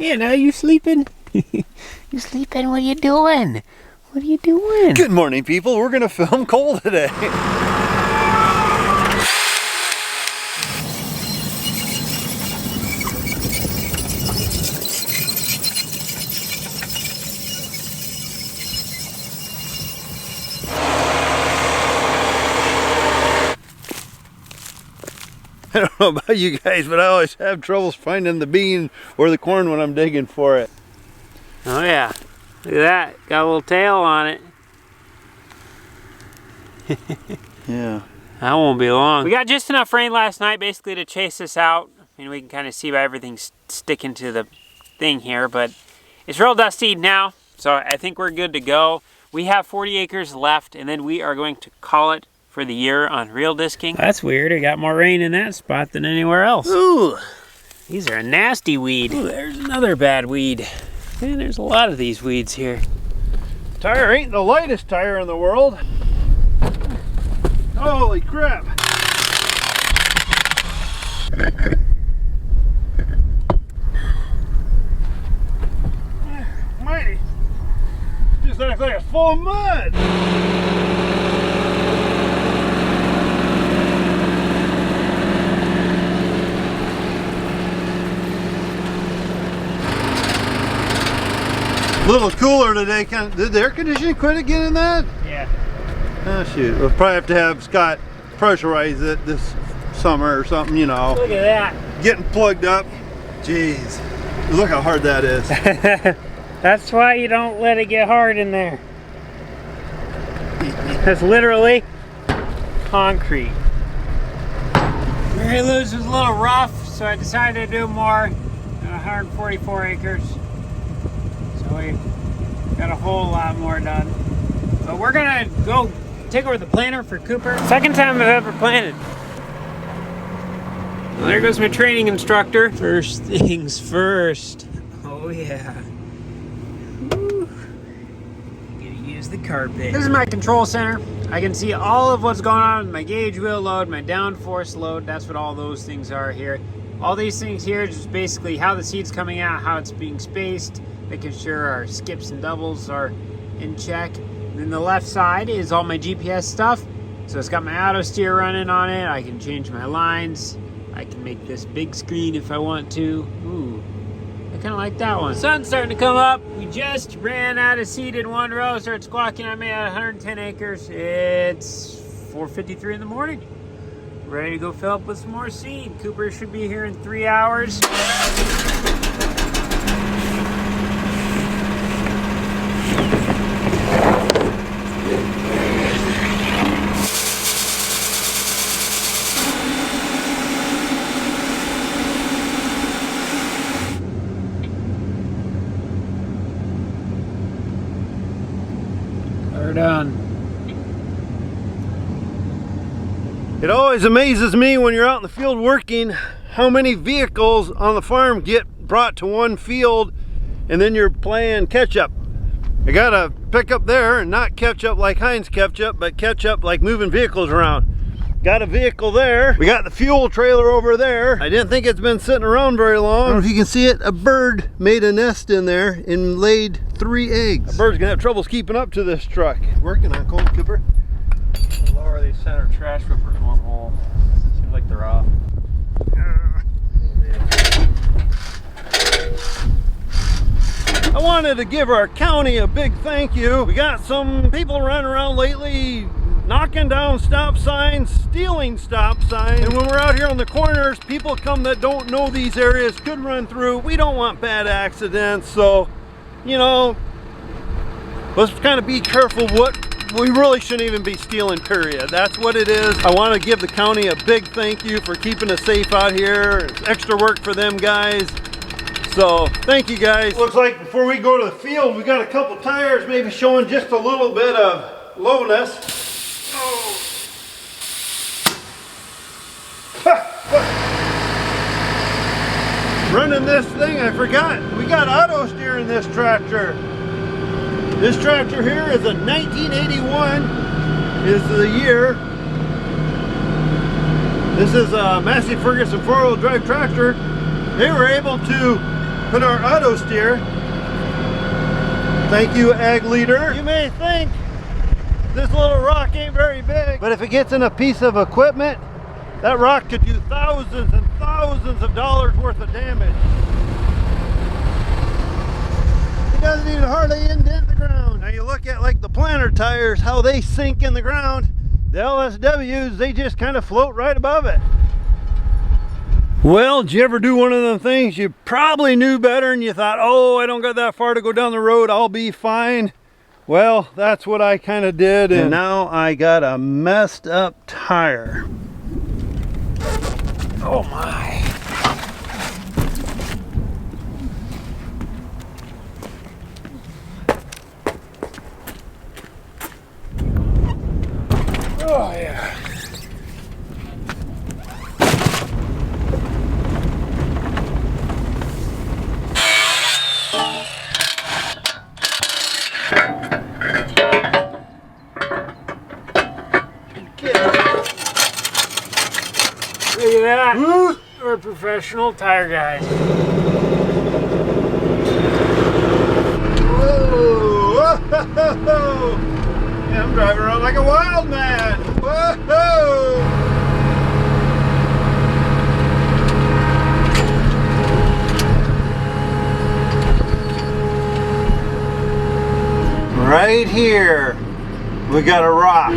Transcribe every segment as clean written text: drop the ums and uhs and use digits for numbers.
Yeah, now you sleeping? You sleeping? What are you doing? What are you doing? Good morning, people. We're gonna film coal today. I don't know about you guys, but I always have troubles finding the bean or the corn when I'm digging for it. Oh yeah, look at that. Got a little tail on it. Yeah. That won't be long. We got just enough rain last night basically to chase this out. I mean, we can kind of see by everything sticking to the thing here, but it's real dusty now, so I think we're good to go. We have 40 acres left, and then we are going to call it for the year on real disking. That's weird. I got more rain in that spot than anywhere else. Ooh. These are a nasty weed. Ooh, there's another bad weed. Man, there's a lot of these weeds here. Tire ain't the lightest tire in the world. Holy crap. Mighty. Just looks like it's full of mud. A little cooler today. Did the air conditioning quit again in that? Yeah. Oh shoot, we'll probably have to have Scott pressurize it this summer or something, you know. Look at that. Getting plugged up. Jeez, look how hard that is. That's why you don't let it get hard in there. That's literally concrete. Mary Lou's was a little rough, so I decided to do more than 144 acres. So we got a whole lot more done. But we're gonna go take over the planter for Cooper. Second time I've ever planted. Well, there goes my training instructor. First things first. Oh yeah. Woo. Gonna use the carpet. This is my control center. I can see all of what's going on with my gauge wheel load, my downforce load. That's what all those things are here. All these things here is just basically how the seed's coming out, how it's being spaced, making sure our skips and doubles are in check. And then the left side is all my GPS stuff. So it's got my auto steer running on it. I can change my lines. I can make this big screen if I want to. Ooh, I kind of like that one. Sun's starting to come up. We just ran out of seed in one row. Started squawking at me at 110 acres. It's 4:53 in the morning. Ready to go fill up with some more seed. Cooper should be here in 3 hours. We're done. It always amazes me when you're out in the field working how many vehicles on the farm get brought to one field and then you're playing catch up. I got a pickup there, and not catch up like Heinz ketchup, but catch up like moving vehicles around. Got a vehicle there. We got the fuel trailer over there. I didn't think it's been sitting around very long. I don't know if you can see it. A bird made a nest in there and laid 3 eggs. A bird's gonna have troubles keeping up to this truck. Working on cold, Cooper. We'll lower these center trash whippers one hole. Seems like they're off. I wanted to give our county a big thank you. We got some people running around lately knocking down stop signs, stealing stop signs. And when we're out here on the corners, people come that don't know these areas, could run through. We don't want bad accidents, so, you know, let's kind of be careful. What we really shouldn't even be stealing, period. That's what it is. I want to give the county a big thank you for keeping us safe out here. It's extra work for them guys. So, thank you guys. Looks like before we go to the field, we got a couple tires maybe showing just a little bit of lowness. Oh. Running this thing, I forgot. We got auto steer in this tractor. This tractor here is a 1981, is the year. This is a Massey Ferguson 4-wheel drive tractor. They were able to put our auto steer. Thank you, Ag Leader. You may think this little rock ain't very big, but if it gets in a piece of equipment, that rock could do thousands and thousands of dollars worth of damage. It doesn't even hardly indent the ground. Now you look at like the planter tires, how they sink in the ground. The LSWs, they just kind of float right above it. Well, did you ever do one of them things you probably knew better and you thought, oh, I don't got that far to go down the road, I'll be fine? Well, that's what I kind of did, and now I got a messed up tire. Oh my. Oh yeah. Look at that. We're professional tire guys. Whoa! Whoa! Yeah, I'm driving around like a wild man. Whoa! Right here, we got a rock.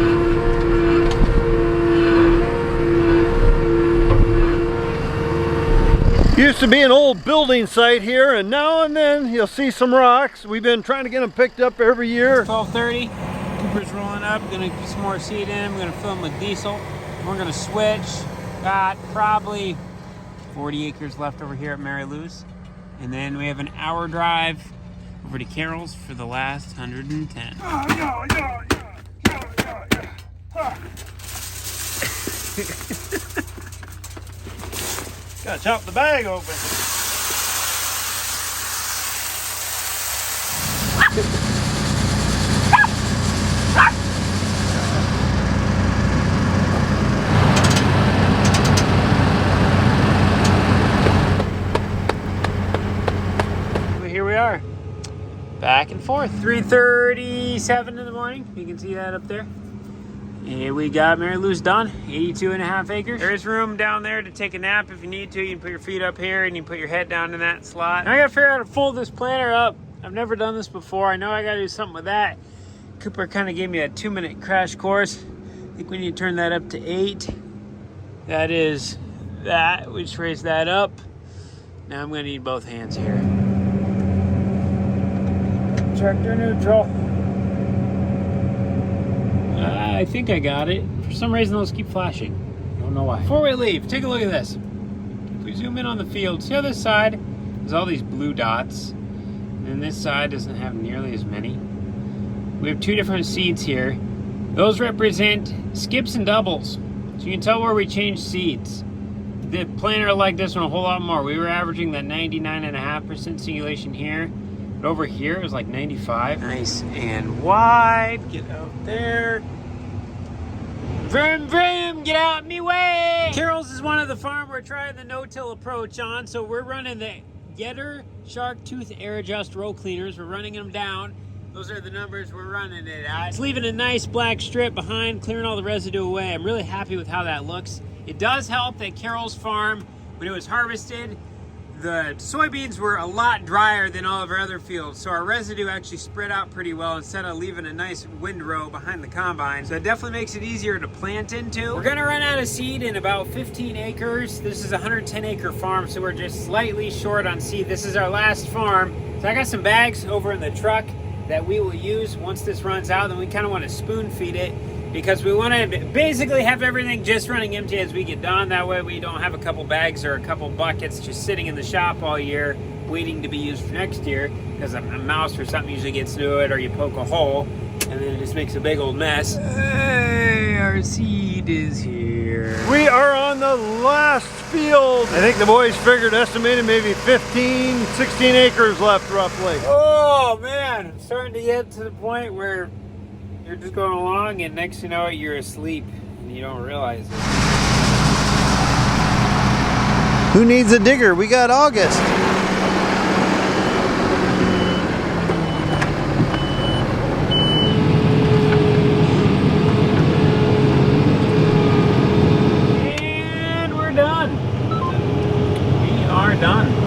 Used to be an old building site here, and now and then you'll see some rocks. We've been trying to get them picked up every year. 12:30, Cooper's rolling up, gonna put some more seed in, we're gonna fill them with diesel. We're gonna switch. Got probably 40 acres left over here at Mary Lou's. And then we have an hour drive over to Carroll's for the last 110. Gotta chop the bag open. Well, here we are, back and forth. 3:37 in the morning. You can see that up there. And we got Mary Lou's done, 82.5 acres. There is room down there to take a nap if you need to. You can put your feet up here and you can put your head down in that slot. Now I gotta figure out how to fold this planter up. I've never done this before. I know I gotta do something with that. Cooper kind of gave me a 2-minute crash course. I think we need to turn that up to 8. That is that, we just raise that up. Now I'm gonna need both hands here. Tractor neutral. I think I got it. For some reason those keep flashing. Don't know why. Before we leave, take a look at this. If we zoom in on the field, see how this side has all these blue dots, and then this side doesn't have nearly as many. We have 2 different seeds here. Those represent skips and doubles. So you can tell where we changed seeds. The planter liked this one a whole lot more. We were averaging that 99.5% singulation here. But over here it was like 95. Nice and wide. Get out there. Vroom, vroom, get out me way! Carroll's is one of the farm we're trying the no-till approach on, so we're running the Getter Shark Tooth Air Adjust row cleaners. We're running them down. Those are the numbers we're running it at. It's leaving a nice black strip behind, clearing all the residue away. I'm really happy with how that looks. It does help that Carroll's farm, when it was harvested, the soybeans were a lot drier than all of our other fields, so our residue actually spread out pretty well instead of leaving a nice windrow behind the combine. So it definitely makes it easier to plant into. We're gonna run out of seed in about 15 acres. This is a 110-acre farm, so we're just slightly short on seed. This is our last farm. So I got some bags over in the truck that we will use once this runs out. Then we kind of want to spoon feed it, because we want to basically have everything just running empty as we get done. That way we don't have a couple bags or a couple buckets just sitting in the shop all year waiting to be used for next year, because a mouse or something usually gets to it, or you poke a hole and then it just makes a big old mess. Hey, our seed is here. We are on the last field. I think the boys estimated maybe 15, 16 acres left roughly. Oh man, I'm starting to get to the point where you're just going along and next you know it, you're asleep and you don't realize it. Who needs a digger? We got August. done. We are done.